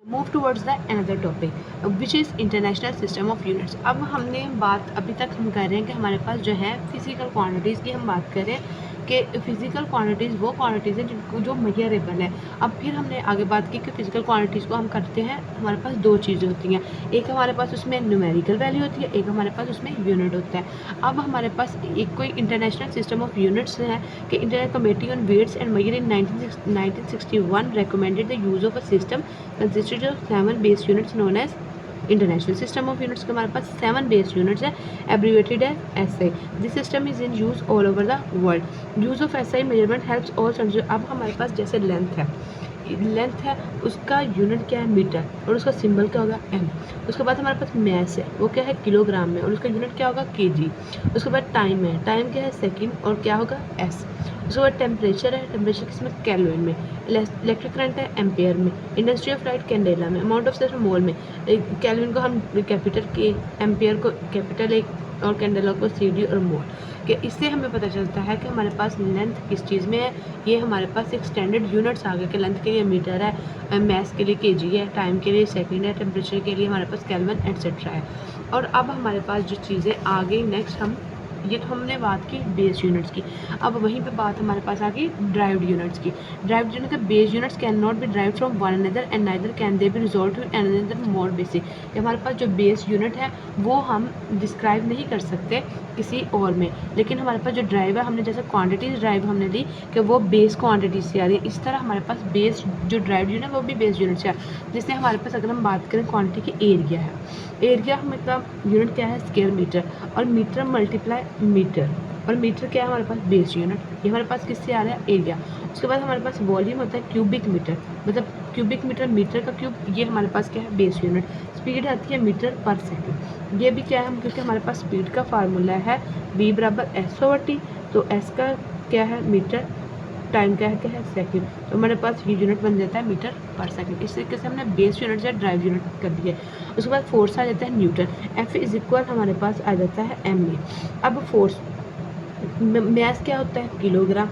Move towards the another topic which is international system of units. अब हमने बात अभी तक हम कर रहे हैं कि हमारे पास जो है फिजिकल क्वांटिटीज़ की हम बात करें कि फिजिकल क्वांटिटीज़ वो क्वांटिटीज़ हैं जिनको जो मेजरेबल है। अब फिर हमने आगे बात की कि फिजिकल क्वांटिटीज़ को हम करते हैं, हमारे पास दो चीज़ें होती हैं, एक हमारे पास उसमें न्यूमेरिकल वैल्यू होती है, एक हमारे पास उसमें यूनिट होता है। अब हमारे पास एक कोई इंटरनेशनल सिस्टम ऑफ यूनिट्स है कि international committee on weights and measures in 1961 recommended the use of a system consisted of 7 base units known as international system of units के हमारे पास 7 बेस यूनिट्स है, एब्रीवेटेड है SI. This system is in use all over the world. Use of SI measurement helps all sensor. अब हमारे पास जैसे length है उसका unit क्या है मीटर, और उसका सिंबल क्या होगा एम। उसके बाद हमारे पास मैस है, वो क्या है किलोग्राम में, और उसका यूनिट क्या होगा केजी। उसके बाद टाइम है, टाइम क्या है सेकंड, और क्या होगा एस। उसके बाद टेम्परेचर है, टेम्परेचर किसमें केल्विन में। इलेक्ट्रिक करंट है एम्पेयर में। इंडस्ट्री ऑफ लाइट कैंडेला में। अमाउंट ऑफ सेल्फ मोल में। केल्विन को हम कैपिटल के, एम्पेयर को कैपिटल ए, और कैंडेला को CD और मोल कि इससे हमें पता चलता है कि हमारे पास लेंथ किस चीज़ में है। ये हमारे पास एक स्टैंडर्ड यूनिट्स आ गए कि लेंथ के लिए मीटर है, मैस के लिए केजी है, टाइम के लिए सेकंड है, टेम्परेचर के लिए हमारे पास केल्विन एटसेट्रा है। और अब हमारे पास जो चीज़ें आ गई नेक्स्ट, हम ये तो हमने बात की बेस यूनिट्स की। अब वहीं पे बात हमारे पास आ गई ड्राइव्ड यूनिट्स की। ड्राइव्ड यूनिट के base units can not be derived from one another and neither can they be resolve to another more basic. हमारे पास जो बेस यूनिट है वो हम डिस्क्राइब नहीं कर सकते किसी और में, लेकिन हमारे पास जो ड्राइव है, हमने जैसे क्वांटिटीज ड्राइव हमने ली कि वो बेस क्वांटिटी से आ रही है, इस तरह हमारे पास बेस जो ड्राइव्ड यूनिट है वो भी बेस यूनिट से आ रही है। जैसे हमारे पास अगर हम बात करें क्वांटिटी की एरिया है, एरिया मतलब यूनिट क्या है स्क्वायर मीटर, और मीटर मल्टीप्लाई मीटर, और मीटर क्या है हमारे पास बेस यूनिट, ये हमारे पास किससे आ रहा है एरिया। उसके बाद हमारे पास वॉल्यूम होता है क्यूबिक मीटर, मतलब क्यूबिक मीटर, मीटर का क्यूब, ये हमारे पास क्या है बेस यूनिट। स्पीड आती है मीटर पर सेकेंड, ये भी क्या है हम, क्योंकि हमारे पास स्पीड का फार्मूला है V बराबर S/T, तो S का क्या है मीटर, टाइम क्या है सेकंड, तो हमारे पास ये यूनिट बन जाता है मीटर पर सेकंड। इस तरीके से हमने बेस यूनिट या ड्राइव यूनिट कर दिया है। उसके बाद फोर्स आ जाता है न्यूटन, F इज इक्वल हमारे पास आ जाता है M में। अब फोर्स, मैस क्या होता है किलोग्राम,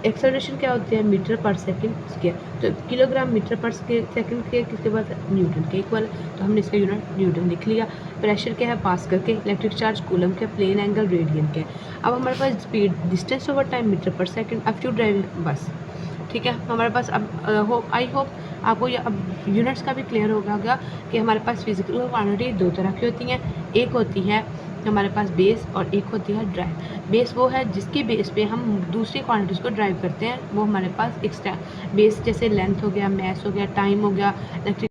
एक्सेलरेशन क्या होती है मीटर पर सेकंड स्क्वायर, तो किलोग्राम मीटर पर सेकंड के किसके बाद न्यूटन के इक्वल, तो हमने इसका यूनिट न्यूटन लिख लिया। प्रेशर क्या है पास्कल के, इलेक्ट्रिक चार्ज कूलम के, प्लेन एंगल रेडियन के। अब हमारे पास speed distance over time metre पर सेकंड, अब टू ड्राइविंग बस, ठीक है। हमारे पास अब आई होप आपको ये अब यूनिट्स का भी क्लियर होगा कि हमारे पास फिजिकल क्वांटिटी दो तरह की होती हैं, एक होती है हमारे पास बेस और एक होती है ड्राइव। बेस वो है जिसकी बेस पे हम दूसरी क्वांटिटीज़ को ड्राइव करते हैं, वो हमारे पास एक्स्ट्रा बेस जैसे लेंथ हो गया, मैस हो गया, टाइम हो गया, इलेक्ट्रिक